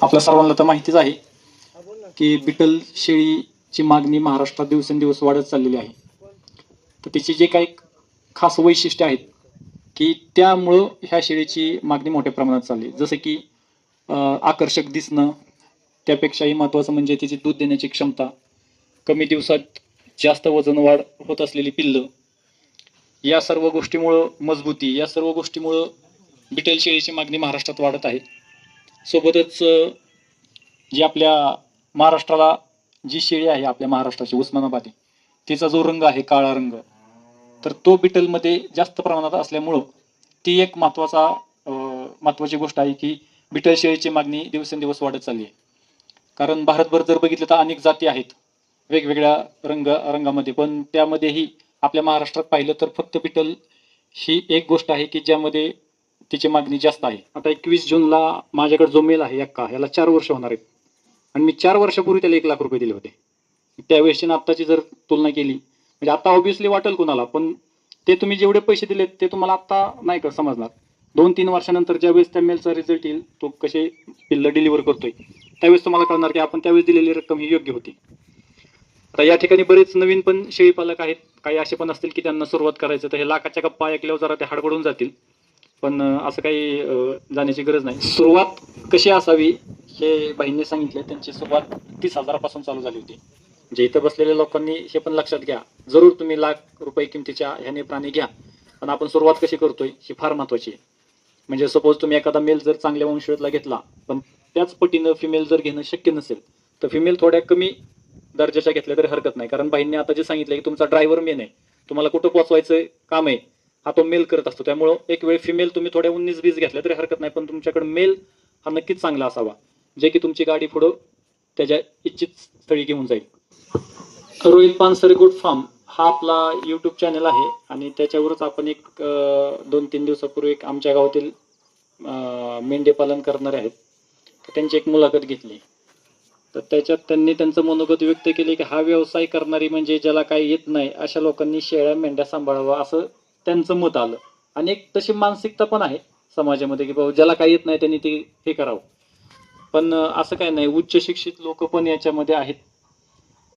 आपल्या सर्वांना तर माहितीच आहे की बिटल शेळीची मागणी महाराष्ट्रात दिवसेंदिवस वाढत चाललेली आहे. तर तिची जे काही खास वैशिष्ट्ये आहेत की त्यामुळं ह्या शेळीची मागणी मोठ्या प्रमाणात चालली. जसं की आकर्षक दिसणं, त्यापेक्षाही महत्त्वाचं म्हणजे तिची दूध देण्याची क्षमता, कमी दिवसात जास्त वजन वाढ होत असलेली पिल्लं, या सर्व गोष्टीमुळं मजबूती, या सर्व गोष्टीमुळं बिटल शेळीची मागणी महाराष्ट्रात वाढत आहे. सोबतच जी आपल्या महाराष्ट्राला जी शेळी आहे आपल्या महाराष्ट्राची उस्मानाबादी, तिचा जो रंग आहे काळा रंग, तर तो बिटलमध्ये जास्त प्रमाणात असल्यामुळं ती एक महत्त्वाची गोष्ट आहे की बिटल शेळीची मागणी दिवसेंदिवस वाढत चालली आहे. कारण भारतभर जर बघितलं तर अनेक जाती आहेत वेगवेगळ्या रंगामध्ये, पण त्यामध्येही आपल्या महाराष्ट्रात पाहिलं तर फक्त बिटल ही एक गोष्ट आहे की ज्यामध्ये तिची मागणी जास्त आहे. आता 21 जूनला माझ्याकडे जो मेल आहे अक्का, याला 4 वर्ष होणार आहेत आणि मी 4 वर्षापूर्वी त्याला 1 लाख रुपये दिले होते. त्यावेळेसची आत्ताची जर तुलना केली, म्हणजे आता ऑब्व्हियसली वाटेल कुणाला, पण ते तुम्ही जेवढे पैसे दिलेत ते तुम्हाला आता नाही का समजणार. 2-3 वर्षानंतर ज्यावेळेस त्या मेलचा रिझल्ट येईल, तो कसे पिल्लं डिलिव्हर करतोय, त्यावेळेस तुम्हाला कळणार की आपण त्यावेळेस दिलेली रक्कम ही योग्य होती. आता या ठिकाणी बरेच नवीन पण शेळी पालक आहेत, काही असे पण असतील की त्यांना सुरुवात करायचं, तर हे लाखाच्या गप्पा ऐकल्यावर जरा ते हडबडून जातील, पण असं काही जाण्याची गरज नाही. सुरुवात कशी असावी हे बहिणीने सांगितले. त्यांची सुरुवात 30,000 पासून चालू झाली होती. म्हणजे इथं बसलेल्या लोकांनी हे पण लक्षात घ्या, जरूर तुम्ही ₹1,00,000 किमतीच्या ह्याने प्राणी घ्या, पण आपण सुरुवात कशी करतोय ही फार महत्वाची आहे. म्हणजे सपोज तुम्ही एखादा मेल जर चांगल्या वंशवेळेतला घेतला, पण त्याच पटीनं फिमेल जर घेणं शक्य नसेल, तर फिमेल थोड्या कमी दर्जाच्या घेतल्या तरी हरकत नाही. कारण बहिणीने आता जे सांगितलं की तुमचा ड्रायव्हर मेन आहे, तुम्हाला कुठं पोहोचवायचं काम आहे हा तो मेल करत असतो. त्यामुळं एक वेळ फिमेल तुम्ही थोड्या 19-20 घेतल्या तरी हरकत नाही, पण तुमच्याकडे मेल हा नक्कीच चांगला असावा, जे की तुमची गाडी पुढं त्याच्या इच्छित स्थळी घेऊन जाईल. रोहित पानसरे गुड फार्म हा आपला यूट्यूब चॅनल आहे आणि त्याच्यावरच आपण एक 2-3 दिवसापूर्वी आमच्या गावातील मेंढे पालन करणारे आहेत, तर त्यांची एक मुलाखत घेतली. तर त्याच्यात त्यांनी त्यांचं मनोगत व्यक्त केले की हा व्यवसाय करणारी म्हणजे ज्याला काही येत नाही अशा लोकांनी शेळ्या मेंढ्या सांभाळावा, असं त्यांचं मत आलं. आणि एक तशी मानसिकता पण आहे समाजामध्ये की बाबा ज्याला काही येत नाही त्यांनी ते हे करावं. पण असं काय नाही, उच्च शिक्षित लोक पण याच्यामध्ये आहेत